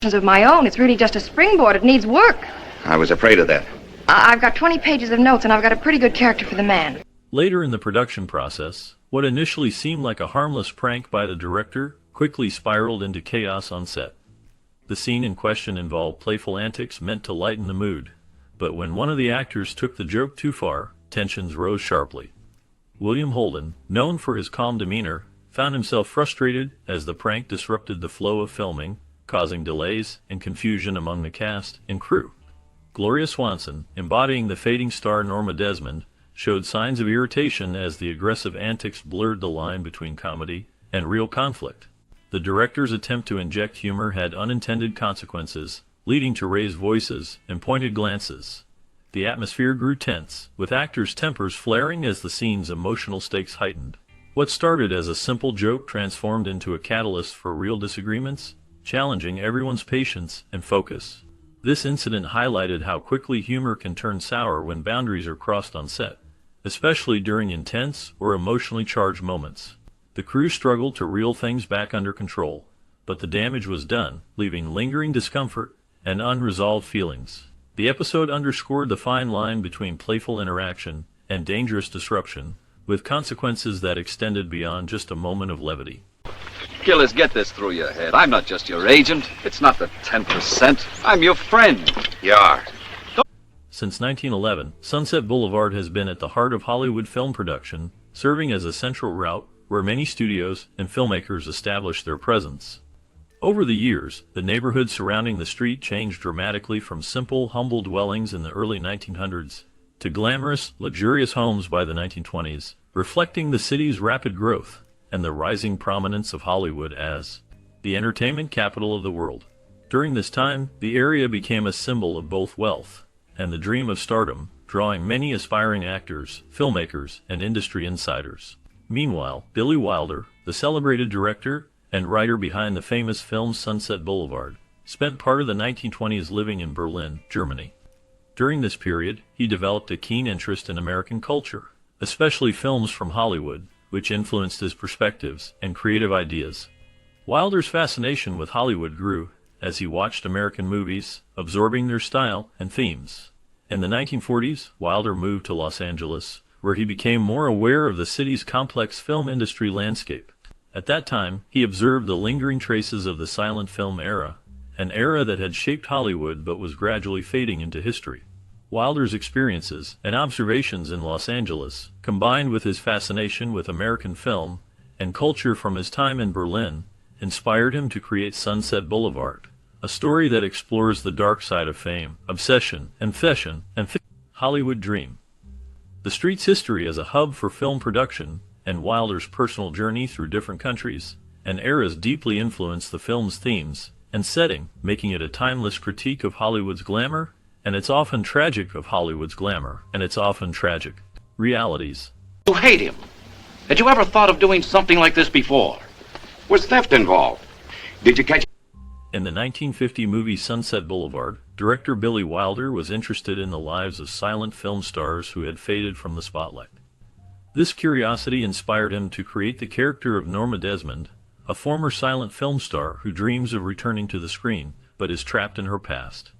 Of my own. It's really just a springboard. It needs work. I was afraid of that. I've got 20 pages of notes, and I've got a pretty good character for the man. Later in the production process, what initially seemed like a harmless prank by the director quickly spiraled into chaos on set. The scene in question involved playful antics meant to lighten the mood, but when one of the actors took the joke too far, tensions rose sharply. William Holden, known for his calm demeanor, found himself frustrated as the prank disrupted the flow of filming, causing delays and confusion among the cast and crew. Gloria Swanson, embodying the fading star Norma Desmond, showed signs of irritation as the aggressive antics blurred the line between comedy and real conflict. The director's attempt to inject humor had unintended consequences, leading to raised voices and pointed glances. The atmosphere grew tense, with actors' tempers flaring as the scene's emotional stakes heightened. What started as a simple joke transformed into a catalyst for real disagreements, challenging everyone's patience and focus. This incident highlighted how quickly humor can turn sour when boundaries are crossed on set, especially during intense or emotionally charged moments. The crew struggled to reel things back under control, but the damage was done, leaving lingering discomfort and unresolved feelings. The episode underscored the fine line between playful interaction and dangerous disruption, with consequences that extended beyond just a moment of levity. Gillis, get this through your head. I'm not just your agent. It's not the 10%. I'm your friend. You are. Since 1911, Sunset Boulevard has been at the heart of Hollywood film production, serving as a central route where many studios and filmmakers established their presence. Over the years, the neighborhood surrounding the street changed dramatically from simple, humble dwellings in the early 1900s to glamorous, luxurious homes by the 1920s, reflecting the city's rapid growth and the rising prominence of Hollywood as the entertainment capital of the world. During this time, the area became a symbol of both wealth and the dream of stardom, drawing many aspiring actors, filmmakers, and industry insiders. Meanwhile, Billy Wilder, the celebrated director and writer behind the famous film Sunset Boulevard, spent part of the 1920s living in Berlin, Germany. During this period, he developed a keen interest in American culture, especially films from Hollywood, which influenced his perspectives and creative ideas. Wilder's fascination with Hollywood grew as he watched American movies, absorbing their style and themes. In the 1940s, Wilder moved to Los Angeles, where he became more aware of the city's complex film industry landscape. At that time, he observed the lingering traces of the silent film era, an era that had shaped Hollywood but was gradually fading into history. Wilder's experiences and observations in Los Angeles, combined with his fascination with American film and culture from his time in Berlin, inspired him to create Sunset Boulevard, a story that explores the dark side of fame, obsession, and fashion, and Hollywood dream. The street's history as a hub for film production and Wilder's personal journey through different countries and eras deeply influenced the film's themes and setting, making it a timeless critique of Hollywood's glamour and it's often tragic realities. You hate him. Had you ever thought of doing something like this before? Was theft involved? Did you catch... In the 1950 movie Sunset Boulevard, director Billy Wilder was interested in the lives of silent film stars who had faded from the spotlight. This curiosity inspired him to create the character of Norma Desmond, a former silent film star who dreams of returning to the screen, but is trapped in her past.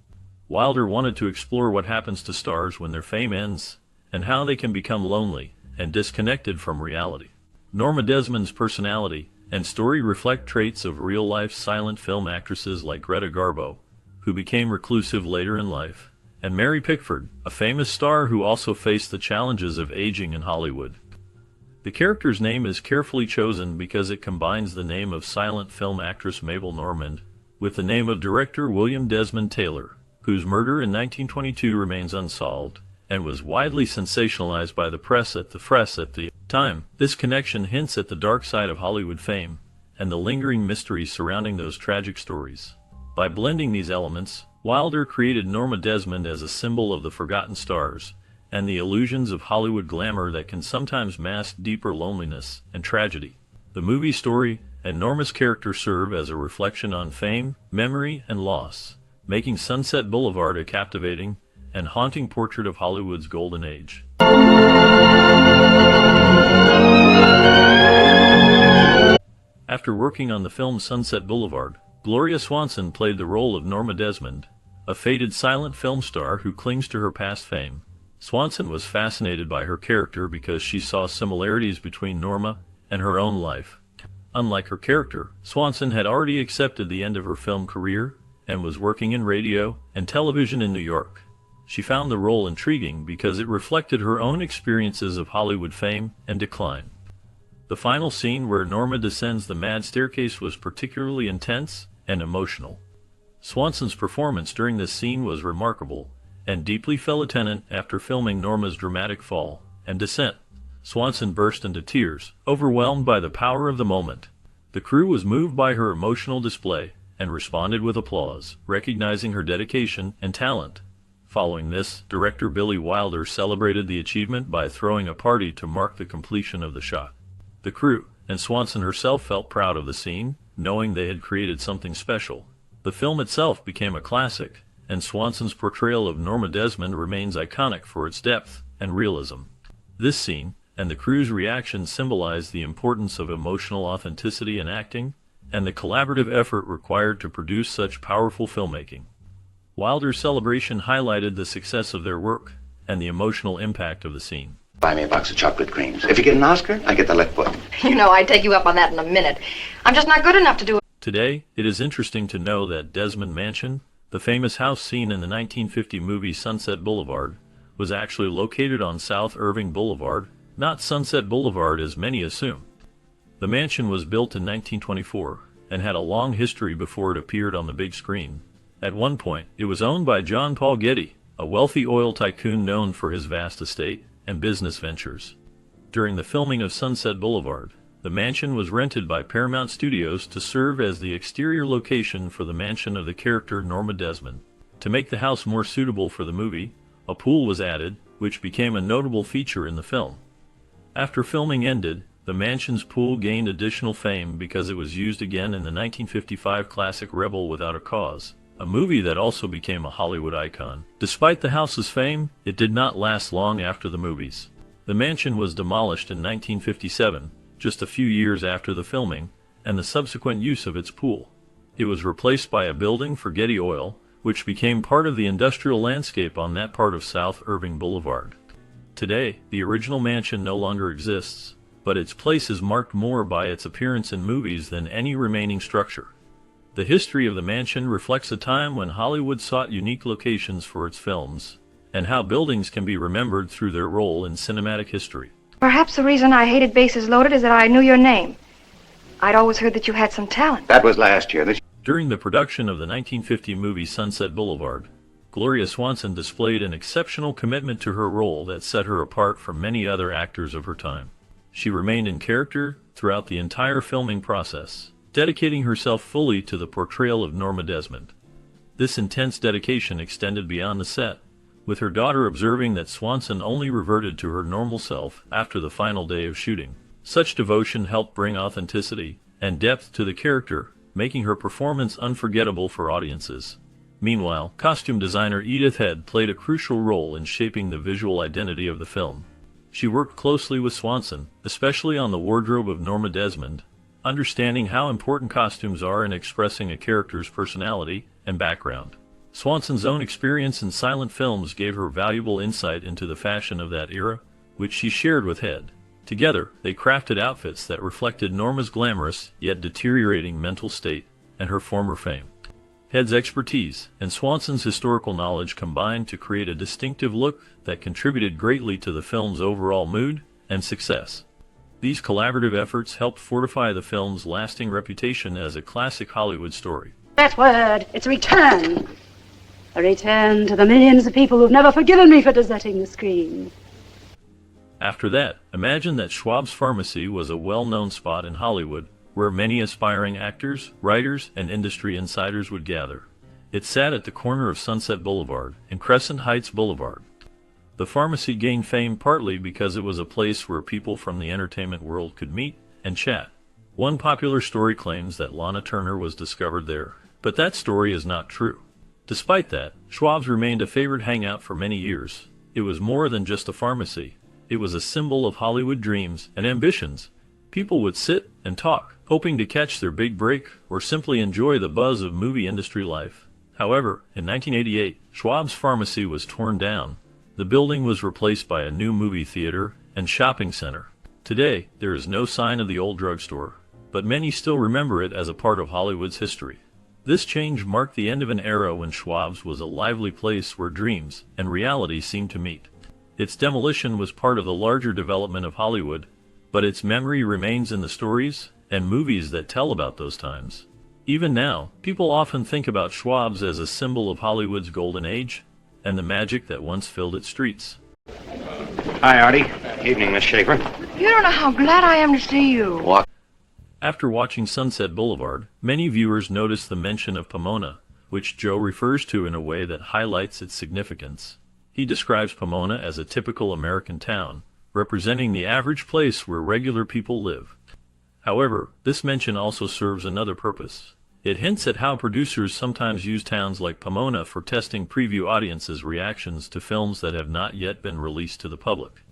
Wilder wanted to explore what happens to stars when their fame ends, and how they can become lonely and disconnected from reality. Norma Desmond's personality and story reflect traits of real-life silent film actresses like Greta Garbo, who became reclusive later in life, and Mary Pickford, a famous star who also faced the challenges of aging in Hollywood. The character's name is carefully chosen because it combines the name of silent film actress Mabel Normand with the name of director William Desmond Taylor, whose murder in 1922 remains unsolved and was widely sensationalized by the press at the time. This connection hints at the dark side of Hollywood fame and the lingering mysteries surrounding those tragic stories. By blending these elements, Wilder created Norma Desmond as a symbol of the forgotten stars and the illusions of Hollywood glamour that can sometimes mask deeper loneliness and tragedy. The movie story and Norma's character serve as a reflection on fame, memory, and loss, making Sunset Boulevard a captivating and haunting portrait of Hollywood's golden age. After working on the film Sunset Boulevard, Gloria Swanson played the role of Norma Desmond, a faded silent film star who clings to her past fame. Swanson was fascinated by her character because she saw similarities between Norma and her own life. Unlike her character, Swanson had already accepted the end of her film career and was working in radio and television in New York. She found the role intriguing because it reflected her own experiences of Hollywood fame and decline. The final scene where Norma descends the mad staircase was particularly intense and emotional. Swanson's performance during this scene was remarkable and deeply felt tenant after filming Norma's dramatic fall and descent. Swanson burst into tears, overwhelmed by the power of the moment. The crew was moved by her emotional display and responded with applause, recognizing her dedication and talent. Following this, director Billy Wilder celebrated the achievement by throwing a party to mark the completion of the shot. The crew, and Swanson herself, felt proud of the scene, knowing they had created something special. The film itself became a classic, and Swanson's portrayal of Norma Desmond remains iconic for its depth and realism. This scene, and the crew's reaction, symbolize the importance of emotional authenticity in acting, and the collaborative effort required to produce such powerful filmmaking. Wilder's celebration highlighted the success of their work, and the emotional impact of the scene. Buy me a box of chocolate creams. If you get an Oscar, I get the left foot. You know, I'd take you up on that in a minute. I'm just not good enough to do it. Today, it is interesting to know that Desmond Mansion, the famous house seen in the 1950 movie Sunset Boulevard, was actually located on South Irving Boulevard, not Sunset Boulevard as many assume. The mansion was built in 1924 and had a long history before it appeared on the big screen. At one point, it was owned by John Paul Getty, a wealthy oil tycoon known for his vast estate and business ventures. During the filming of Sunset Boulevard, the mansion was rented by Paramount Studios to serve as the exterior location for the mansion of the character Norma Desmond. To make the house more suitable for the movie, a pool was added, which became a notable feature in the film. After filming ended, the mansion's pool gained additional fame because it was used again in the 1955 classic Rebel Without a Cause, a movie that also became a Hollywood icon. Despite the house's fame, it did not last long after the movies. The mansion was demolished in 1957, just a few years after the filming and the subsequent use of its pool. It was replaced by a building for Getty Oil, which became part of the industrial landscape on that part of South Irving Boulevard. Today, the original mansion no longer exists, but its place is marked more by its appearance in movies than any remaining structure. The history of the mansion reflects a time when Hollywood sought unique locations for its films, and how buildings can be remembered through their role in cinematic history. Perhaps the reason I hated Bases Loaded is that I knew your name. I'd always heard that you had some talent. That was last year. During the production of the 1950 movie Sunset Boulevard, Gloria Swanson displayed an exceptional commitment to her role that set her apart from many other actors of her time. She remained in character throughout the entire filming process, dedicating herself fully to the portrayal of Norma Desmond. This intense dedication extended beyond the set, with her daughter observing that Swanson only reverted to her normal self after the final day of shooting. Such devotion helped bring authenticity and depth to the character, making her performance unforgettable for audiences. Meanwhile, costume designer Edith Head played a crucial role in shaping the visual identity of the film. She worked closely with Swanson, especially on the wardrobe of Norma Desmond, understanding how important costumes are in expressing a character's personality and background. Swanson's own experience in silent films gave her valuable insight into the fashion of that era, which she shared with Head. Together, they crafted outfits that reflected Norma's glamorous yet deteriorating mental state and her former fame. Head's expertise and Swanson's historical knowledge combined to create a distinctive look that contributed greatly to the film's overall mood and success. These collaborative efforts helped fortify the film's lasting reputation as a classic Hollywood story. That word, it's return. A return to the millions of people who've never forgiven me for deserting the screen. After that, imagine that Schwab's Pharmacy was a well-known spot in Hollywood, where many aspiring actors, writers, and industry insiders would gather. It sat at the corner of Sunset Boulevard and Crescent Heights Boulevard. The pharmacy gained fame partly because it was a place where people from the entertainment world could meet and chat. One popular story claims that Lana Turner was discovered there, but that story is not true. Despite that, Schwab's remained a favorite hangout for many years. It was more than just a pharmacy. It was a symbol of Hollywood dreams and ambitions. People would sit and talk hoping to catch their big break or simply enjoy the buzz of movie industry life. However, in 1988, Schwab's pharmacy was torn down. The building was replaced by a new movie theater and shopping center. Today, there is no sign of the old drugstore, but many still remember it as a part of Hollywood's history. This change marked the end of an era when Schwab's was a lively place where dreams and reality seemed to meet. Its demolition was part of the larger development of Hollywood, but its memory remains in the stories and movies that tell about those times. Even now, people often think about Schwab's as a symbol of Hollywood's golden age and the magic that once filled its streets. Hi, Artie. Evening, Miss Schaefer. You don't know how glad I am to see you. What? After watching Sunset Boulevard, many viewers notice the mention of Pomona, which Joe refers to in a way that highlights its significance. He describes Pomona as a typical American town, representing the average place where regular people live. However, this mention also serves another purpose. It hints at how producers sometimes use towns like Pomona for testing preview audiences' reactions to films that have not yet been released to the public.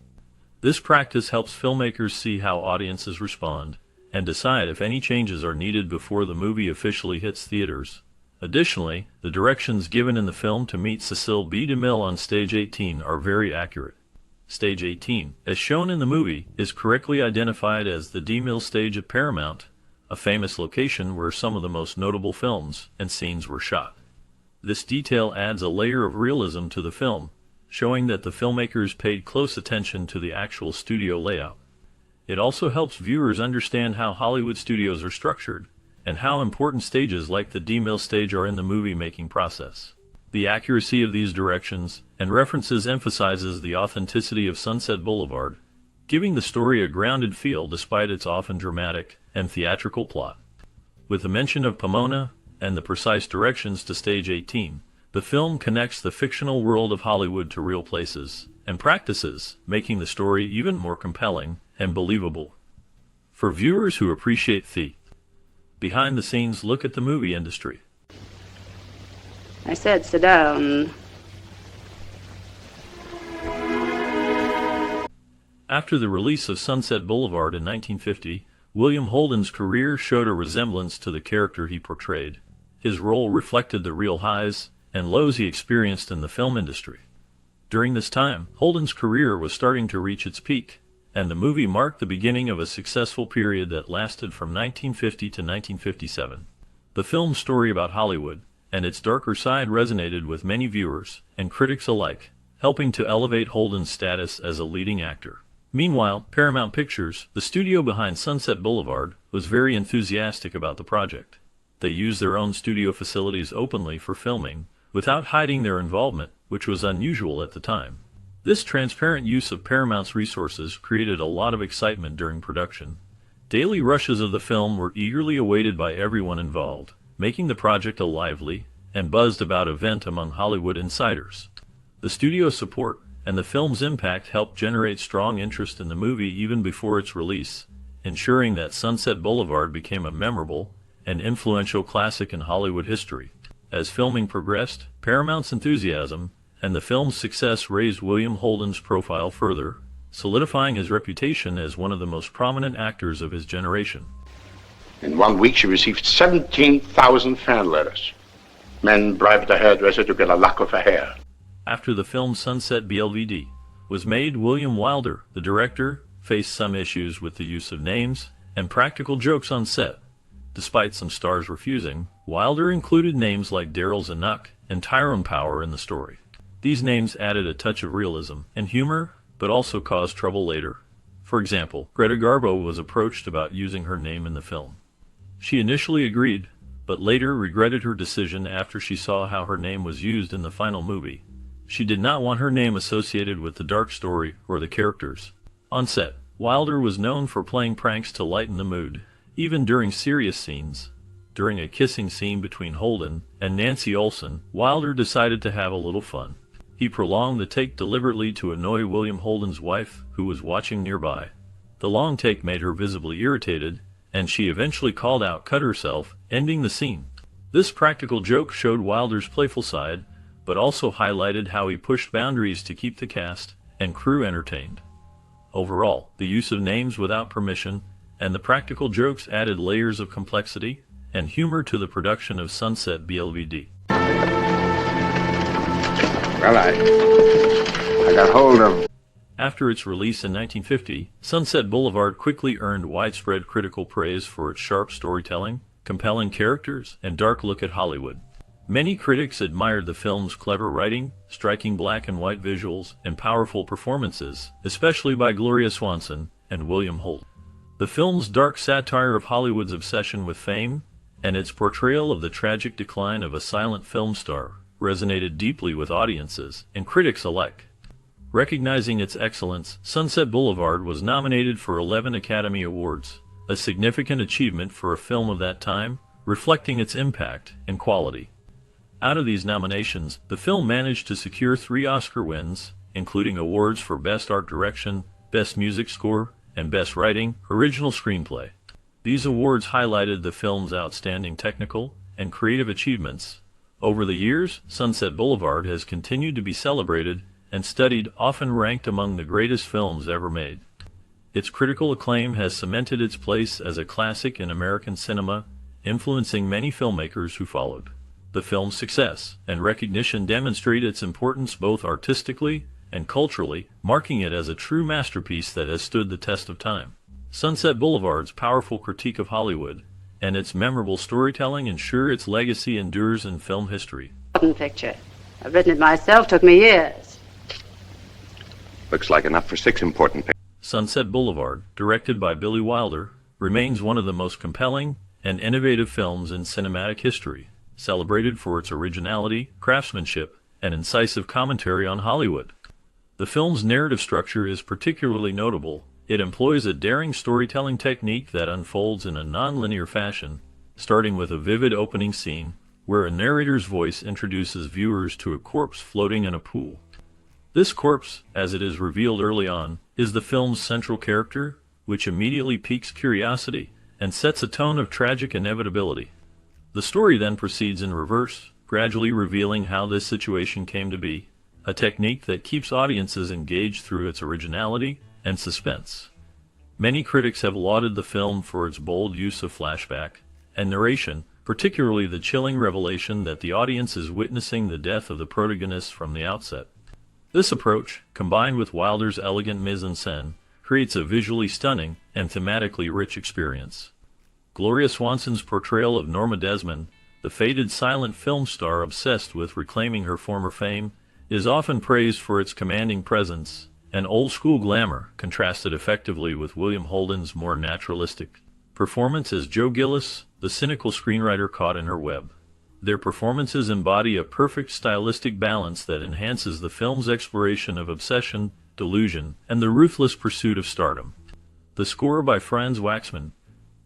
This practice helps filmmakers see how audiences respond and decide if any changes are needed before the movie officially hits theaters. Additionally, the directions given in the film to meet Cecil B. DeMille on Stage 18 are very accurate. Stage 18, as shown in the movie, is correctly identified as the DeMille stage at Paramount, a famous location where some of the most notable films and scenes were shot. This detail adds a layer of realism to the film, showing that the filmmakers paid close attention to the actual studio layout. It also helps viewers understand how Hollywood studios are structured, and how important stages like the DeMille stage are in the movie-making process. The accuracy of these directions and references emphasizes the authenticity of Sunset Boulevard, giving the story a grounded feel despite its often dramatic and theatrical plot. With the mention of Pomona and the precise directions to Stage 18, the film connects the fictional world of Hollywood to real places and practices, making the story even more compelling and believable. For viewers who appreciate the behind-the-scenes look at the movie industry. I said sit down. After the release of Sunset Boulevard in 1950, William Holden's career showed a resemblance to the character he portrayed. His role reflected the real highs and lows he experienced in the film industry. During this time, Holden's career was starting to reach its peak, and the movie marked the beginning of a successful period that lasted from 1950 to 1957. The film's story about Hollywood and its darker side resonated with many viewers and critics alike, helping to elevate Holden's status as a leading actor. Meanwhile, Paramount Pictures, the studio behind Sunset Boulevard, was very enthusiastic about the project. They used their own studio facilities openly for filming, without hiding their involvement, which was unusual at the time. This transparent use of Paramount's resources created a lot of excitement during production. Daily rushes of the film were eagerly awaited by everyone involved, making the project a lively and buzzed-about event among Hollywood insiders. The studio's support and the film's impact helped generate strong interest in the movie even before its release, ensuring that Sunset Boulevard became a memorable and influential classic in Hollywood history. As filming progressed, Paramount's enthusiasm and the film's success raised William Holden's profile further, solidifying his reputation as one of the most prominent actors of his generation. In 1 week, she received 17,000 fan letters. Men bribed the hairdresser to get a lock of her hair. After the film Sunset BLVD was made, William Wilder, the director, faced some issues with the use of names and practical jokes on set. Despite some stars refusing, Wilder included names like Daryl Zanuck and Tyrone Power in the story. These names added a touch of realism and humor, but also caused trouble later. For example, Greta Garbo was approached about using her name in the film. She initially agreed, but later regretted her decision after she saw how her name was used in the final movie. She did not want her name associated with the dark story or the characters. On set, Wilder was known for playing pranks to lighten the mood, even during serious scenes. During a kissing scene between Holden and Nancy Olson, Wilder decided to have a little fun. He prolonged the take deliberately to annoy William Holden's wife, who was watching nearby. The long take made her visibly irritated, and she eventually called out, "Cut" herself, ending the scene. This practical joke showed Wilder's playful side, but also highlighted how he pushed boundaries to keep the cast and crew entertained. Overall, the use of names without permission and the practical jokes added layers of complexity and humor to the production of Sunset BLVD. Well, I got hold of... After its release in 1950, Sunset Boulevard quickly earned widespread critical praise for its sharp storytelling, compelling characters, and dark look at Hollywood. Many critics admired the film's clever writing, striking black and white visuals, and powerful performances, especially by Gloria Swanson and William Holt. The film's dark satire of Hollywood's obsession with fame and its portrayal of the tragic decline of a silent film star resonated deeply with audiences and critics alike. Recognizing its excellence, Sunset Boulevard was nominated for 11 Academy Awards, a significant achievement for a film of that time, reflecting its impact and quality. Out of these nominations, the film managed to secure 3 Oscar wins, including awards for Best Art Direction, Best Music Score, and Best Writing, Original Screenplay. These awards highlighted the film's outstanding technical and creative achievements. Over the years, Sunset Boulevard has continued to be celebrated and studied, often ranked among the greatest films ever made. Its critical acclaim has cemented its place as a classic in American cinema, influencing many filmmakers who followed. The film's success and recognition demonstrate its importance both artistically and culturally, marking it as a true masterpiece that has stood the test of time. Sunset Boulevard's powerful critique of Hollywood and its memorable storytelling ensure its legacy endures in film history. Picture. I've written it myself, took me years. Looks like enough for 6 important pictures. Sunset Boulevard, directed by Billy Wilder, remains one of the most compelling and innovative films in cinematic history, celebrated for its originality, craftsmanship, and incisive commentary on Hollywood. The film's narrative structure is particularly notable. It employs a daring storytelling technique that unfolds in a non-linear fashion, starting with a vivid opening scene, where a narrator's voice introduces viewers to a corpse floating in a pool. This corpse, as it is revealed early on, is the film's central character, which immediately piques curiosity and sets a tone of tragic inevitability. The story then proceeds in reverse, gradually revealing how this situation came to be, a technique that keeps audiences engaged through its originality and suspense. Many critics have lauded the film for its bold use of flashback and narration, particularly the chilling revelation that the audience is witnessing the death of the protagonist from the outset. This approach, combined with Wilder's elegant mise-en-scène, creates a visually stunning and thematically rich experience. Gloria Swanson's portrayal of Norma Desmond, the faded silent film star obsessed with reclaiming her former fame, is often praised for its commanding presence and old-school glamour, contrasted effectively with William Holden's more naturalistic performance as Joe Gillis, the cynical screenwriter caught in her web. Their performances embody a perfect stylistic balance that enhances the film's exploration of obsession, delusion, and the ruthless pursuit of stardom. The score by Franz Waxman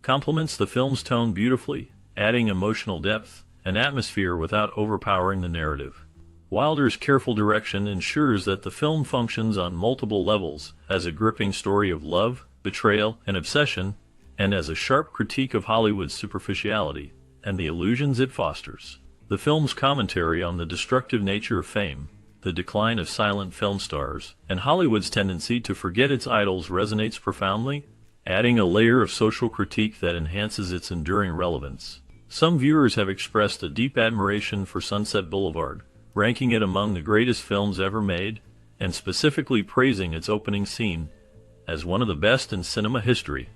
complements the film's tone beautifully, adding emotional depth and atmosphere without overpowering the narrative. Wilder's careful direction ensures that the film functions on multiple levels, as a gripping story of love, betrayal, and obsession, and as a sharp critique of Hollywood's superficiality and the illusions it fosters. The film's commentary on the destructive nature of fame, the decline of silent film stars, and Hollywood's tendency to forget its idols resonates profoundly, adding a layer of social critique that enhances its enduring relevance. Some viewers have expressed a deep admiration for Sunset Boulevard, ranking it among the greatest films ever made, and specifically praising its opening scene as one of the best in cinema history.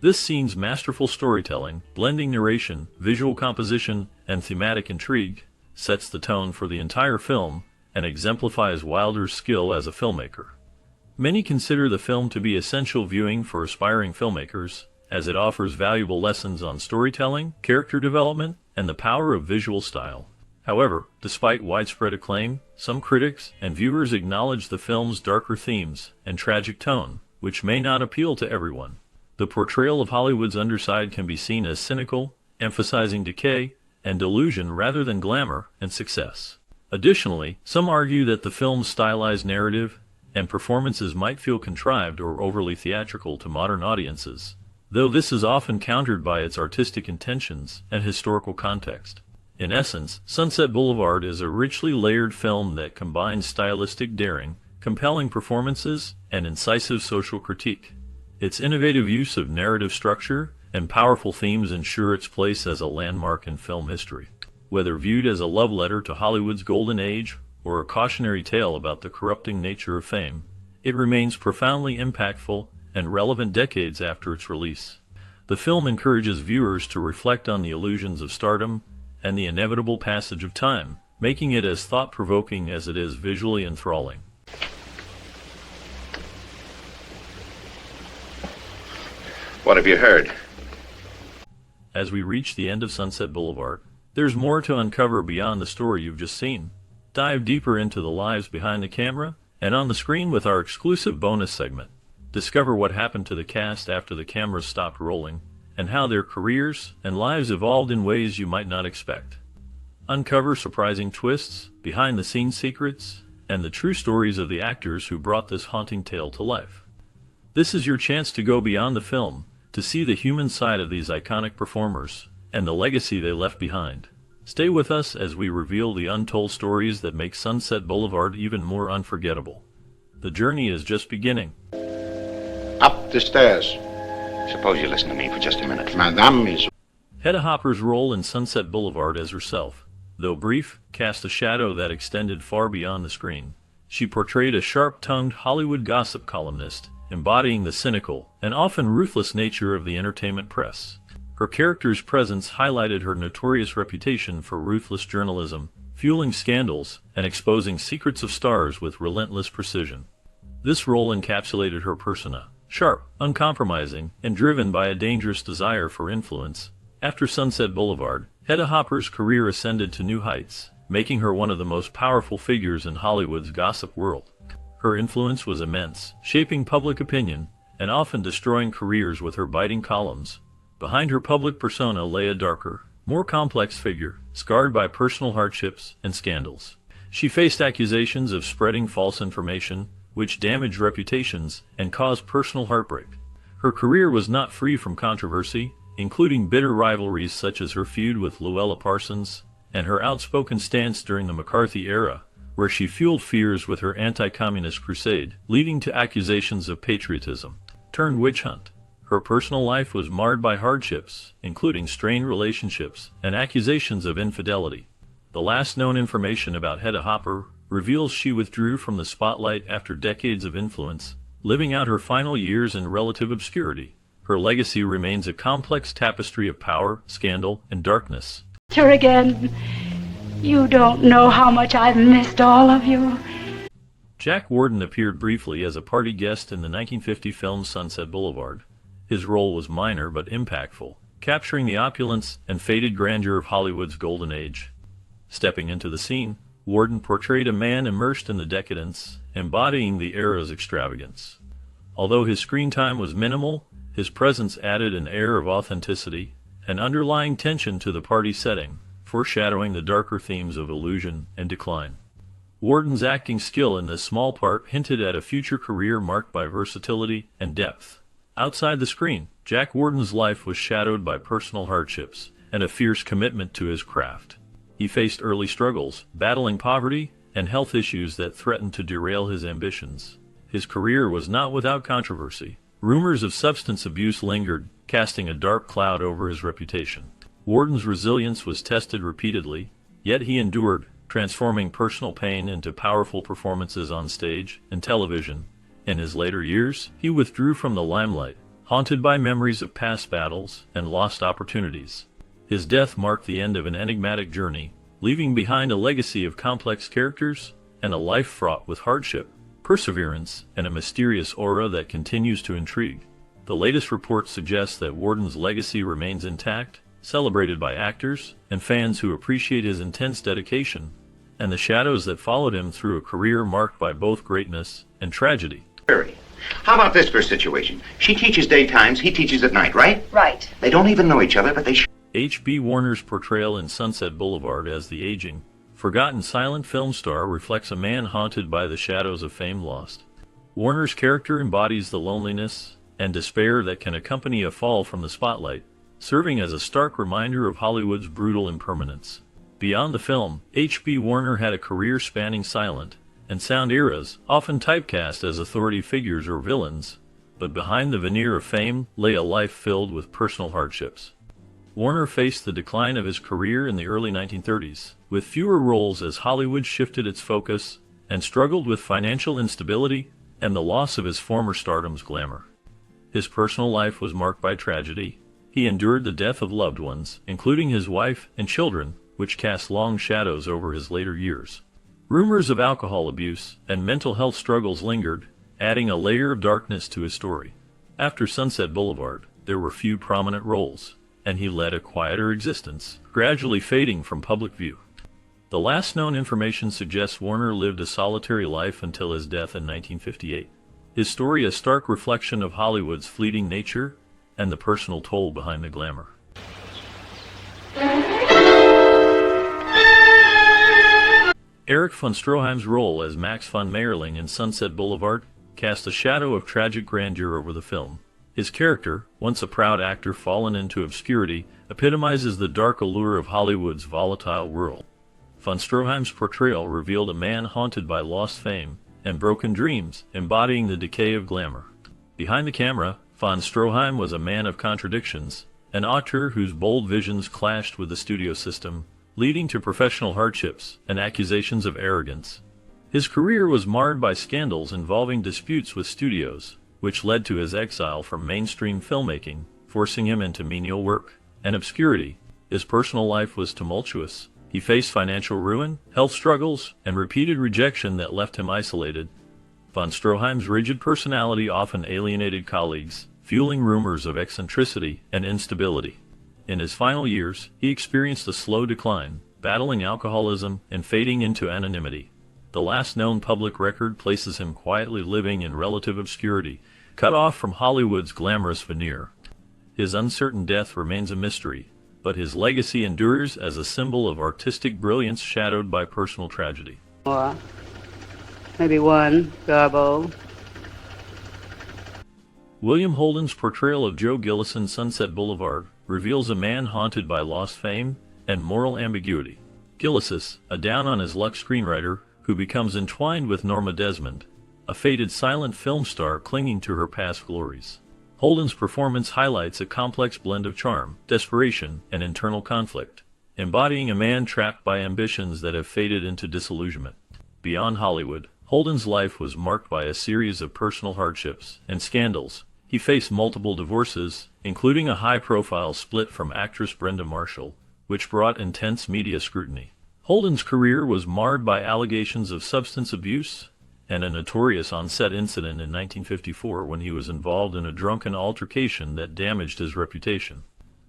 This scene's masterful storytelling, blending narration, visual composition, and thematic intrigue, sets the tone for the entire film and exemplifies Wilder's skill as a filmmaker. Many consider the film to be essential viewing for aspiring filmmakers, as it offers valuable lessons on storytelling, character development, and the power of visual style. However, despite widespread acclaim, some critics and viewers acknowledge the film's darker themes and tragic tone, which may not appeal to everyone. The portrayal of Hollywood's underside can be seen as cynical, emphasizing decay and delusion rather than glamour and success. Additionally, some argue that the film's stylized narrative and performances might feel contrived or overly theatrical to modern audiences, though this is often countered by its artistic intentions and historical context. In essence, Sunset Boulevard is a richly layered film that combines stylistic daring, compelling performances, and incisive social critique. Its innovative use of narrative structure and powerful themes ensure its place as a landmark in film history. Whether viewed as a love letter to Hollywood's golden age or a cautionary tale about the corrupting nature of fame, it remains profoundly impactful and relevant decades after its release. The film encourages viewers to reflect on the illusions of stardom and the inevitable passage of time, making it as thought-provoking as it is visually enthralling. What have you heard? As we reach the end of Sunset Boulevard, there's more to uncover beyond the story you've just seen. Dive deeper into the lives behind the camera and on the screen with our exclusive bonus segment. Discover what happened to the cast after the cameras stopped rolling, and how their careers and lives evolved in ways you might not expect. Uncover surprising twists, behind-the-scenes secrets, and the true stories of the actors who brought this haunting tale to life. This is your chance to go beyond the film, to see the human side of these iconic performers, and the legacy they left behind. Stay with us as we reveal the untold stories that make Sunset Boulevard even more unforgettable. The journey is just beginning. Up the stairs. Suppose you listen to me for just a minute. Madame is... Hedda Hopper's role in Sunset Boulevard as herself, though brief, cast a shadow that extended far beyond the screen. She portrayed a sharp-tongued Hollywood gossip columnist, embodying the cynical and often ruthless nature of the entertainment press. Her character's presence highlighted her notorious reputation for ruthless journalism, fueling scandals and exposing secrets of stars with relentless precision. This role encapsulated her persona, sharp, uncompromising, and driven by a dangerous desire for influence. After Sunset Boulevard, Hedda Hopper's career ascended to new heights, making her one of the most powerful figures in Hollywood's gossip world. Her influence was immense, shaping public opinion and often destroying careers with her biting columns. Behind her public persona lay a darker, more complex figure, scarred by personal hardships and scandals. She faced accusations of spreading false information, which damaged reputations and caused personal heartbreak. Her career was not free from controversy, including bitter rivalries such as her feud with Luella Parsons and her outspoken stance during the McCarthy era, where she fueled fears with her anti-communist crusade, leading to accusations of patriotism turned witch hunt. Her personal life was marred by hardships, including strained relationships and accusations of infidelity. The last known information about Hedda Hopper reveals she withdrew from the spotlight after decades of influence, living out her final years in relative obscurity. Her legacy remains a complex tapestry of power, scandal, and darkness. Here again. You don't know how much I've missed all of you. Jack Warden appeared briefly as a party guest in the 1950 film Sunset Boulevard. His role was minor but impactful, capturing the opulence and faded grandeur of Hollywood's golden age. Stepping into the scene, Warden portrayed a man immersed in the decadence, embodying the era's extravagance. Although his screen time was minimal, his presence added an air of authenticity and underlying tension to the party setting, foreshadowing the darker themes of illusion and decline. Warden's acting skill in this small part hinted at a future career marked by versatility and depth. Outside the screen, Jack Warden's life was shadowed by personal hardships and a fierce commitment to his craft. He faced early struggles, battling poverty and health issues that threatened to derail his ambitions. His career was not without controversy. Rumors of substance abuse lingered, casting a dark cloud over his reputation. Warden's resilience was tested repeatedly, yet he endured, transforming personal pain into powerful performances on stage and television. In his later years, he withdrew from the limelight, haunted by memories of past battles and lost opportunities. His death marked the end of an enigmatic journey, leaving behind a legacy of complex characters and a life fraught with hardship, perseverance, and a mysterious aura that continues to intrigue. The latest reports suggest that Warden's legacy remains intact, celebrated by actors and fans who appreciate his intense dedication, and the shadows that followed him through a career marked by both greatness and tragedy. How about this for a situation? She teaches daytimes, he teaches at night, right? Right. They don't even know each other, but they H.B. Warner's portrayal in Sunset Boulevard as the aging, forgotten silent film star reflects a man haunted by the shadows of fame lost. Warner's character embodies the loneliness and despair that can accompany a fall from the spotlight, serving as a stark reminder of Hollywood's brutal impermanence. Beyond the film, H.B. Warner had a career spanning silent and sound eras, often typecast as authority figures or villains. But behind the veneer of fame lay a life filled with personal hardships. Warner faced the decline of his career in the early 1930s, with fewer roles as Hollywood shifted its focus and struggled with financial instability and the loss of his former stardom's glamour. His personal life was marked by tragedy. He endured the death of loved ones, including his wife and children, which cast long shadows over his later years. Rumors of alcohol abuse and mental health struggles lingered, adding a layer of darkness to his story. After Sunset Boulevard, there were few prominent roles, and he led a quieter existence, gradually fading from public view. The last known information suggests Warner lived a solitary life until his death in 1958. His story a stark reflection of Hollywood's fleeting nature and the personal toll behind the glamour. Erich von Stroheim's role as Max von Mayerling in Sunset Boulevard cast a shadow of tragic grandeur over the film. His character, once a proud actor fallen into obscurity, epitomizes the dark allure of Hollywood's volatile world. Von Stroheim's portrayal revealed a man haunted by lost fame and broken dreams, embodying the decay of glamour. Behind the camera, von Stroheim was a man of contradictions, an auteur whose bold visions clashed with the studio system, leading to professional hardships and accusations of arrogance. His career was marred by scandals involving disputes with studios, which led to his exile from mainstream filmmaking, forcing him into menial work and obscurity. His personal life was tumultuous. He faced financial ruin, health struggles, and repeated rejection that left him isolated. Von Stroheim's rigid personality often alienated colleagues, fueling rumors of eccentricity and instability. In his final years, he experienced a slow decline, battling alcoholism and fading into anonymity. The last known public record places him quietly living in relative obscurity, cut off from Hollywood's glamorous veneer. His uncertain death remains a mystery, but his legacy endures as a symbol of artistic brilliance shadowed by personal tragedy. Or maybe one, Garbo. William Holden's portrayal of Joe Gillis in Sunset Boulevard reveals a man haunted by lost fame and moral ambiguity. Gillis, a down-on-his-luck screenwriter who becomes entwined with Norma Desmond, a faded silent film star clinging to her past glories. Holden's performance highlights a complex blend of charm, desperation, and internal conflict, embodying a man trapped by ambitions that have faded into disillusionment. Beyond Hollywood, Holden's life was marked by a series of personal hardships and scandals. He faced multiple divorces, including a high-profile split from actress Brenda Marshall, which brought intense media scrutiny. Holden's career was marred by allegations of substance abuse and a notorious on-set incident in 1954 when he was involved in a drunken altercation that damaged his reputation.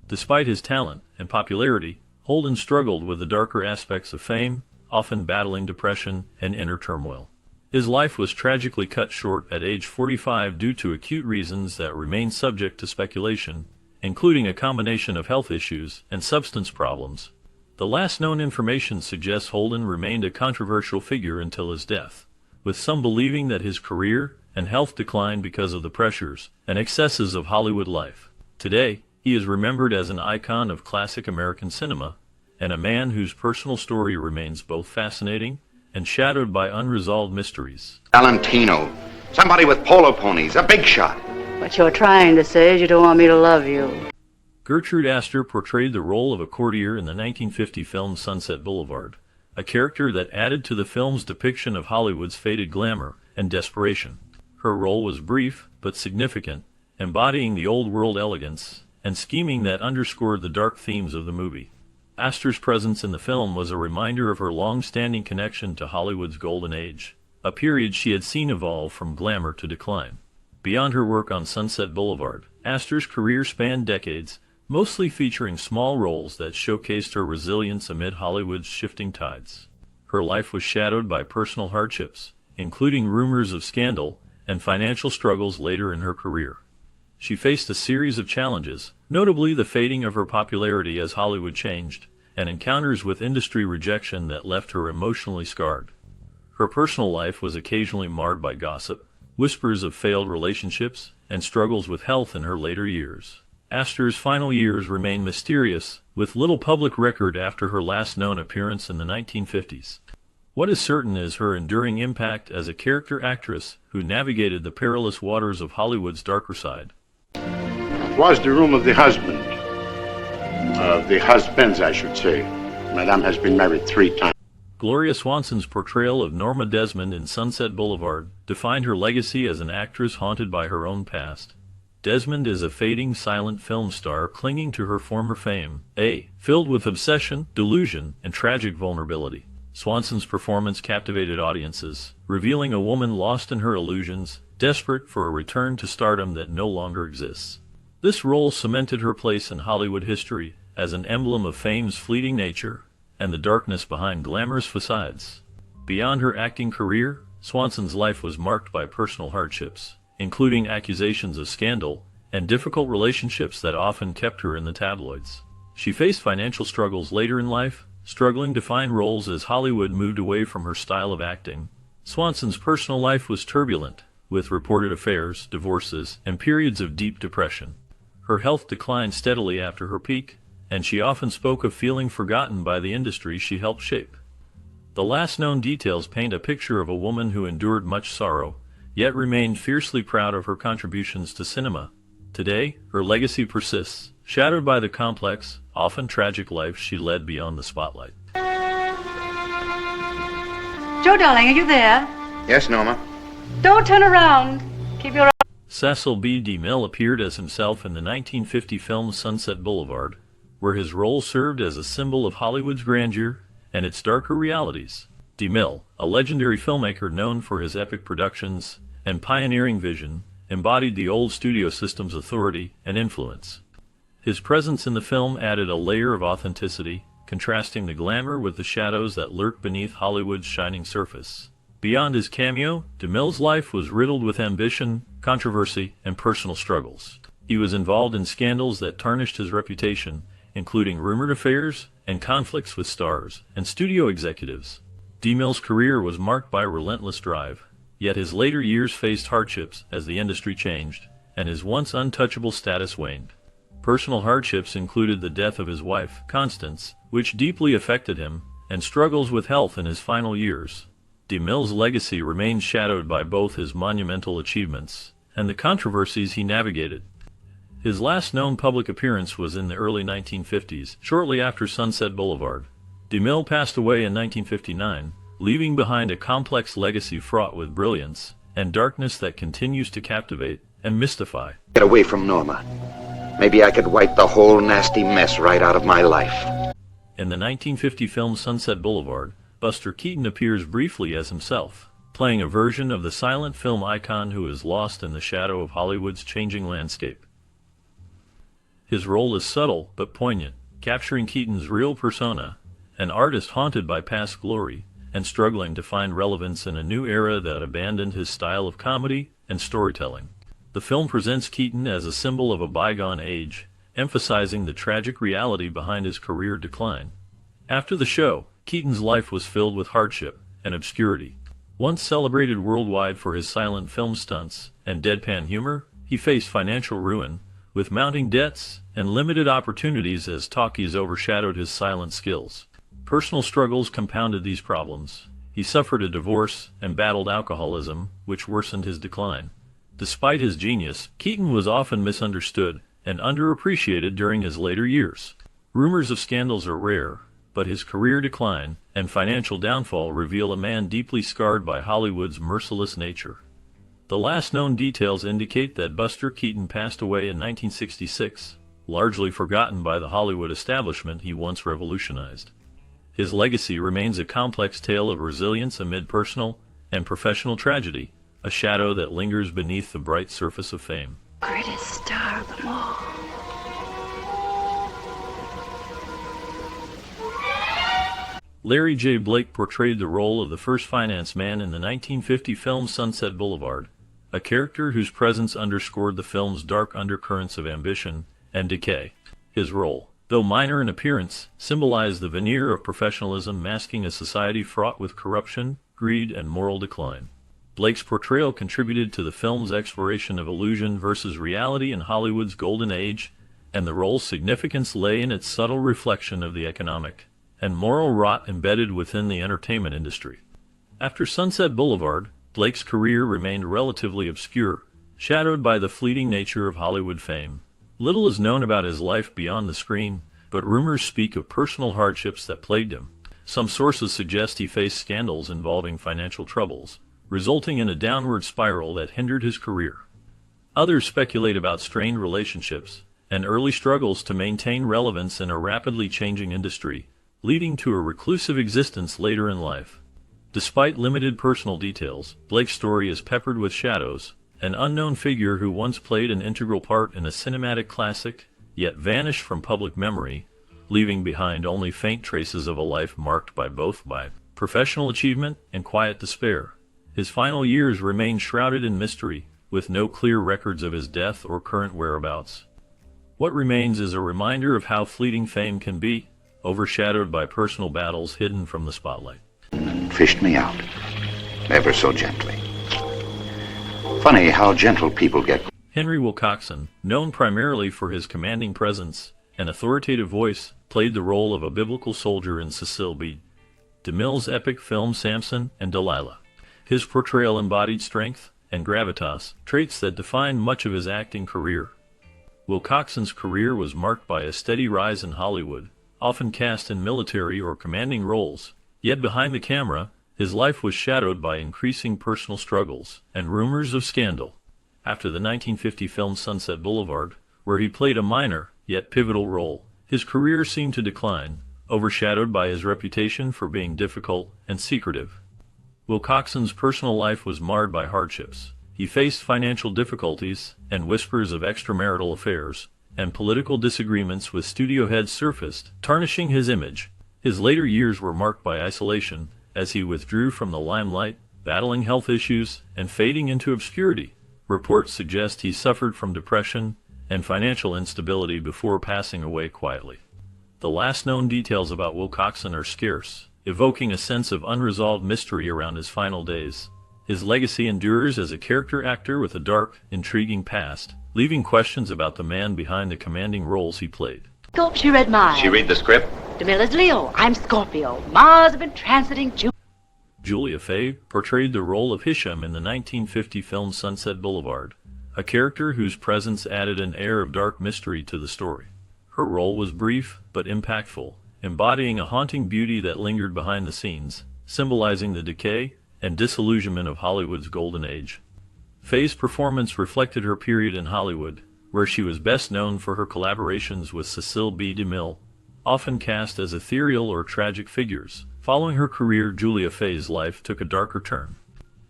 Despite his talent and popularity, Holden struggled with the darker aspects of fame, often battling depression and inner turmoil. His life was tragically cut short at age 45 due to acute reasons that remain subject to speculation, including a combination of health issues and substance problems. The last known information suggests Holden remained a controversial figure until his death, with some believing that his career and health declined because of the pressures and excesses of Hollywood life. Today, he is remembered as an icon of classic American cinema, and a man whose personal story remains both fascinating and shadowed by unresolved mysteries. Valentino, somebody with polo ponies, a big shot. What you're trying to say is you don't want me to love you. Gertrude Astor portrayed the role of a courtier in the 1950 film Sunset Boulevard, a character that added to the film's depiction of Hollywood's faded glamour and desperation. Her role was brief but significant, embodying the old-world elegance and scheming that underscored the dark themes of the movie. Astor's presence in the film was a reminder of her long-standing connection to Hollywood's golden age, a period she had seen evolve from glamour to decline. Beyond her work on Sunset Boulevard, Astor's career spanned decades, mostly featuring small roles that showcased her resilience amid Hollywood's shifting tides. Her life was shadowed by personal hardships, including rumors of scandal and financial struggles later in her career. She faced a series of challenges, notably the fading of her popularity as Hollywood changed, and encounters with industry rejection that left her emotionally scarred. Her personal life was occasionally marred by gossip, whispers of failed relationships, and struggles with health in her later years. Astor's final years remain mysterious, with little public record after her last known appearance in the 1950s. What is certain is her enduring impact as a character actress who navigated the perilous waters of Hollywood's darker side. It was the room of the husband. The husbands, I should say. Madame has been married 3 times. Gloria Swanson's portrayal of Norma Desmond in Sunset Boulevard defined her legacy as an actress haunted by her own past. Desmond is a fading silent film star clinging to her former fame, filled with obsession, delusion, and tragic vulnerability. Swanson's performance captivated audiences, revealing a woman lost in her illusions, desperate for a return to stardom that no longer exists. This role cemented her place in Hollywood history as an emblem of fame's fleeting nature and the darkness behind glamorous facades. Beyond her acting career, Swanson's life was marked by personal hardships, including accusations of scandal and difficult relationships that often kept her in the tabloids. She faced financial struggles later in life, struggling to find roles as Hollywood moved away from her style of acting. Swanson's personal life was turbulent, with reported affairs, divorces, and periods of deep depression. Her health declined steadily after her peak, and she often spoke of feeling forgotten by the industry she helped shape. The last known details paint a picture of a woman who endured much sorrow, yet remained fiercely proud of her contributions to cinema. Today, her legacy persists, shadowed by the complex, often tragic life she led beyond the spotlight. Joe, darling, are you there? Yes, Norma? Don't turn around. Keep your... Cecil B. DeMille appeared as himself in the 1950 film Sunset Boulevard, where his role served as a symbol of Hollywood's grandeur and its darker realities. DeMille, a legendary filmmaker known for his epic productions and pioneering vision, embodied the old studio system's authority and influence. His presence in the film added a layer of authenticity, contrasting the glamour with the shadows that lurk beneath Hollywood's shining surface. Beyond his cameo, DeMille's life was riddled with ambition, controversy, and personal struggles. He was involved in scandals that tarnished his reputation, including rumored affairs and conflicts with stars and studio executives. DeMille's career was marked by relentless drive, yet his later years faced hardships as the industry changed, and his once untouchable status waned. Personal hardships included the death of his wife, Constance, which deeply affected him, and struggles with health in his final years. DeMille's legacy remains shadowed by both his monumental achievements and the controversies he navigated. His last known public appearance was in the early 1950s, shortly after Sunset Boulevard. DeMille passed away in 1959, leaving behind a complex legacy fraught with brilliance and darkness that continues to captivate and mystify. Get away from Norma. Maybe I could wipe the whole nasty mess right out of my life. In the 1950 film Sunset Boulevard, Buster Keaton appears briefly as himself, playing a version of the silent film icon who is lost in the shadow of Hollywood's changing landscape. His role is subtle but poignant, capturing Keaton's real persona, an artist haunted by past glory and struggling to find relevance in a new era that abandoned his style of comedy and storytelling. The film presents Keaton as a symbol of a bygone age, emphasizing the tragic reality behind his career decline. After the show, Keaton's life was filled with hardship and obscurity. Once celebrated worldwide for his silent film stunts and deadpan humor, he faced financial ruin, with mounting debts and limited opportunities as talkies overshadowed his silent skills. Personal struggles compounded these problems. He suffered a divorce and battled alcoholism, which worsened his decline. Despite his genius, Keaton was often misunderstood and underappreciated during his later years. Rumors of scandals are rare, but his career decline and financial downfall reveal a man deeply scarred by Hollywood's merciless nature. The last known details indicate that Buster Keaton passed away in 1966, largely forgotten by the Hollywood establishment he once revolutionized. His legacy remains a complex tale of resilience amid personal and professional tragedy, a shadow that lingers beneath the bright surface of fame. Greatest star of them all. Larry J. Blake portrayed the role of the first finance man in the 1950 film Sunset Boulevard, a character whose presence underscored the film's dark undercurrents of ambition and decay. His role, though minor in appearance, symbolized the veneer of professionalism masking a society fraught with corruption, greed, and moral decline. Blake's portrayal contributed to the film's exploration of illusion versus reality in Hollywood's golden age, and the role's significance lay in its subtle reflection of the economic and moral rot embedded within the entertainment industry. After Sunset Boulevard, Blake's career remained relatively obscure, shadowed by the fleeting nature of Hollywood fame. Little is known about his life beyond the screen, but rumors speak of personal hardships that plagued him. Some sources suggest he faced scandals involving financial troubles, resulting in a downward spiral that hindered his career. Others speculate about strained relationships and early struggles to maintain relevance in a rapidly changing industry, leading to a reclusive existence later in life. Despite limited personal details, Blake's story is peppered with shadows, an unknown figure who once played an integral part in a cinematic classic, yet vanished from public memory, leaving behind only faint traces of a life marked both by professional achievement and quiet despair. His final years remain shrouded in mystery, with no clear records of his death or current whereabouts. What remains is a reminder of how fleeting fame can be, overshadowed by personal battles hidden from the spotlight. And fished me out, ever so gently. Funny how gentle people get. Henry Wilcoxon, known primarily for his commanding presence and authoritative voice, played the role of a biblical soldier in Cecil B. DeMille's epic film Samson and Delilah. His portrayal embodied strength and gravitas, traits that defined much of his acting career. Wilcoxon's career was marked by a steady rise in Hollywood, often cast in military or commanding roles, yet behind the camera, his life was shadowed by increasing personal struggles and rumors of scandal. After the 1950 film Sunset Boulevard, where he played a minor, yet pivotal role, his career seemed to decline, overshadowed by his reputation for being difficult and secretive. Wilcoxon's personal life was marred by hardships. He faced financial difficulties and whispers of extramarital affairs, and political disagreements with studio heads surfaced, tarnishing his image. His later years were marked by isolation, as he withdrew from the limelight, battling health issues and fading into obscurity. Reports suggest he suffered from depression and financial instability before passing away quietly. The last known details about Wilcoxon are scarce, evoking a sense of unresolved mystery around his final days. His legacy endures as a character actor with a dark, intriguing past, leaving questions about the man behind the commanding roles he played. She read mine. She read the script? DeMille's Leo. I'm Scorpio. Mars have been transiting Jupiter. Julia Fay portrayed the role of Hisham in the 1950 film Sunset Boulevard, a character whose presence added an air of dark mystery to the story. Her role was brief but impactful, embodying a haunting beauty that lingered behind the scenes, symbolizing the decay and disillusionment of Hollywood's golden age. Fay's performance reflected her period in Hollywood, where she was best known for her collaborations with Cecil B. DeMille, often cast as ethereal or tragic figures. Following her career, Julia Fay's life took a darker turn.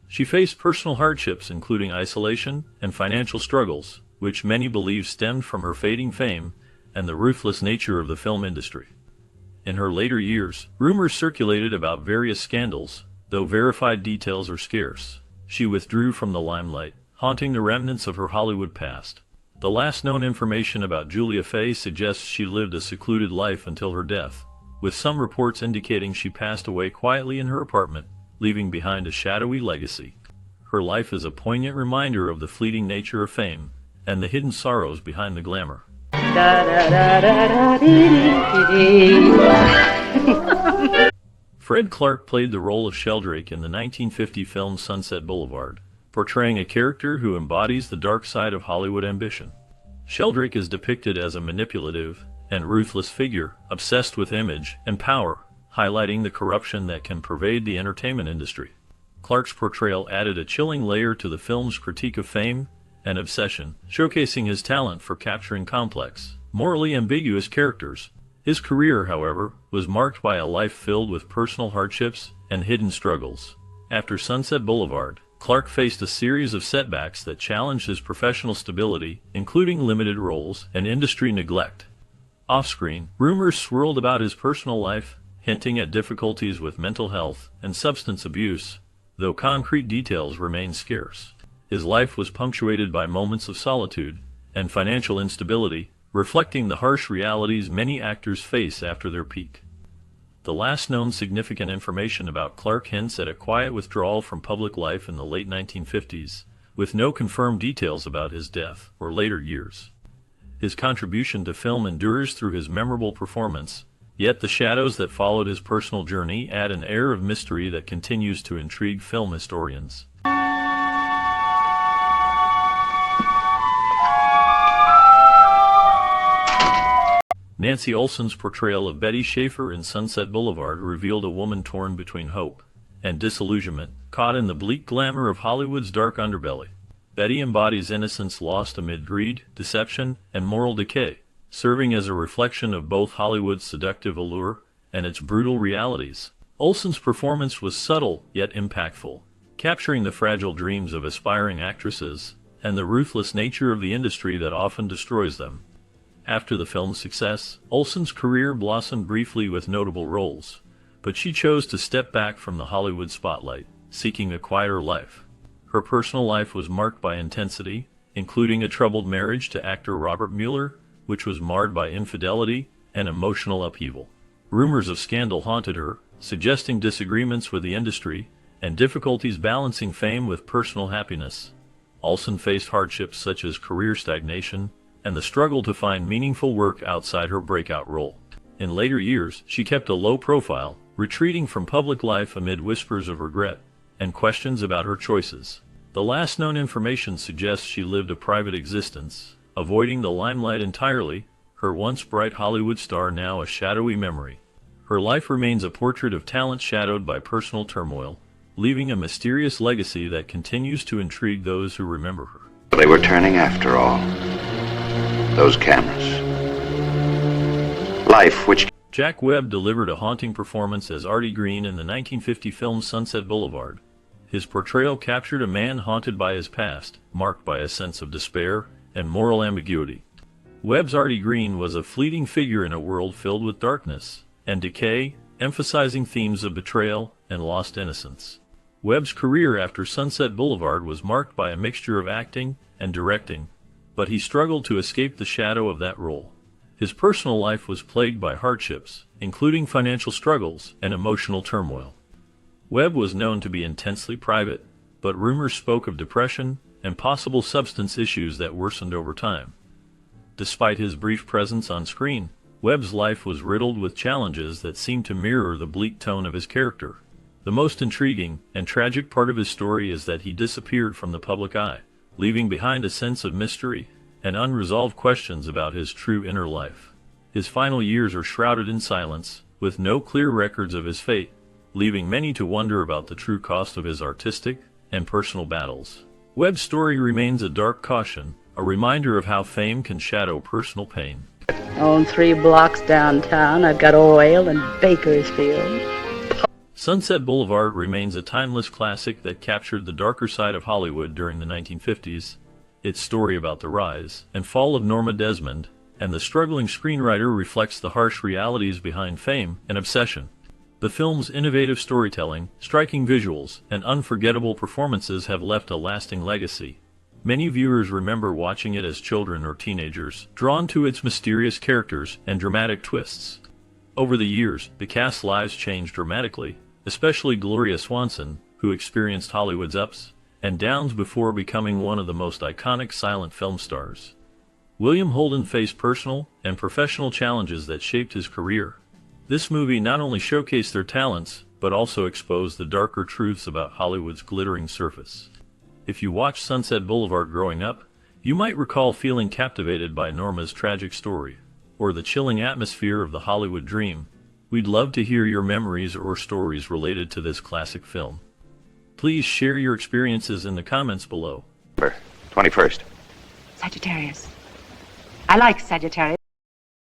She faced personal hardships including isolation and financial struggles, which many believe stemmed from her fading fame and the ruthless nature of the film industry. In her later years, rumors circulated about various scandals, though verified details are scarce. She withdrew from the limelight, haunting the remnants of her Hollywood past. The last known information about Julia Fay suggests she lived a secluded life until her death, with some reports indicating she passed away quietly in her apartment, leaving behind a shadowy legacy. Her life is a poignant reminder of the fleeting nature of fame and the hidden sorrows behind the glamour. Fred Clark played the role of Sheldrake in the 1950 film Sunset Boulevard, portraying a character who embodies the dark side of Hollywood ambition. Sheldrake is depicted as a manipulative and ruthless figure, obsessed with image and power, highlighting the corruption that can pervade the entertainment industry. Clark's portrayal added a chilling layer to the film's critique of fame and obsession, showcasing his talent for capturing complex, morally ambiguous characters. His career, however, was marked by a life filled with personal hardships and hidden struggles. After Sunset Boulevard, Clark faced a series of setbacks that challenged his professional stability, including limited roles and industry neglect. Off-screen, rumors swirled about his personal life, hinting at difficulties with mental health and substance abuse, though concrete details remained scarce. His life was punctuated by moments of solitude and financial instability, reflecting the harsh realities many actors face after their peak. The last known significant information about Clark hints at a quiet withdrawal from public life in the late 1950s, with no confirmed details about his death or later years. His contribution to film endures through his memorable performance Yet the shadows that followed his personal journey add an air of mystery that continues to intrigue film historians. Nancy Olson's portrayal of Betty Schaefer in Sunset Boulevard revealed a woman torn between hope and disillusionment, caught in the bleak glamour of Hollywood's dark underbelly. Betty embodies innocence lost amid greed, deception, and moral decay, serving as a reflection of both Hollywood's seductive allure and its brutal realities. Olson's performance was subtle yet impactful, capturing the fragile dreams of aspiring actresses and the ruthless nature of the industry that often destroys them. After the film's success, Olson's career blossomed briefly with notable roles, but she chose to step back from the Hollywood spotlight, seeking a quieter life. Her personal life was marked by intensity, including a troubled marriage to actor Robert Mueller, which was marred by infidelity and emotional upheaval. Rumors of scandal haunted her, suggesting disagreements with the industry and difficulties balancing fame with personal happiness. Olson faced hardships such as career stagnation and the struggle to find meaningful work outside her breakout role. In later years, she kept a low profile, retreating from public life amid whispers of regret and questions about her choices. The last known information suggests she lived a private existence, avoiding the limelight entirely, her once bright Hollywood star now a shadowy memory. Her life remains a portrait of talent shadowed by personal turmoil, leaving a mysterious legacy that continues to intrigue those who remember her. They were turning after all. Those cameras. Life, which... Jack Webb delivered a haunting performance as Artie Green in the 1950 film Sunset Boulevard. His portrayal captured a man haunted by his past, marked by a sense of despair and moral ambiguity. Webb's Artie Green was a fleeting figure in a world filled with darkness and decay, emphasizing themes of betrayal and lost innocence. Webb's career after Sunset Boulevard was marked by a mixture of acting and directing, but he struggled to escape the shadow of that role. His personal life was plagued by hardships, including financial struggles and emotional turmoil. Webb was known to be intensely private, but rumors spoke of depression and possible substance issues that worsened over time. Despite his brief presence on screen, Webb's life was riddled with challenges that seemed to mirror the bleak tone of his character. The most intriguing and tragic part of his story is that he disappeared from the public eye, leaving behind a sense of mystery and unresolved questions about his true inner life. His final years are shrouded in silence, with no clear records of his fate, leaving many to wonder about the true cost of his artistic and personal battles. Webb's story remains a dark caution, a reminder of how fame can shadow personal pain. Own 3 blocks downtown. I've got oil and Bakersfield. Sunset Boulevard remains a timeless classic that captured the darker side of Hollywood during the 1950s. Its story about the rise and fall of Norma Desmond and the struggling screenwriter reflects the harsh realities behind fame and obsession. The film's innovative storytelling, striking visuals, and unforgettable performances have left a lasting legacy. Many viewers remember watching it as children or teenagers, drawn to its mysterious characters and dramatic twists. Over the years, the cast's lives changed dramatically, especially Gloria Swanson, who experienced Hollywood's ups and downs before becoming one of the most iconic silent film stars. William Holden faced personal and professional challenges that shaped his career. This movie not only showcased their talents, but also exposed the darker truths about Hollywood's glittering surface. If you watched Sunset Boulevard growing up, you might recall feeling captivated by Norma's tragic story, or the chilling atmosphere of the Hollywood dream. We'd love to hear your memories or stories related to this classic film. Please share your experiences in the comments below. 21st. Sagittarius. I like Sagittarius.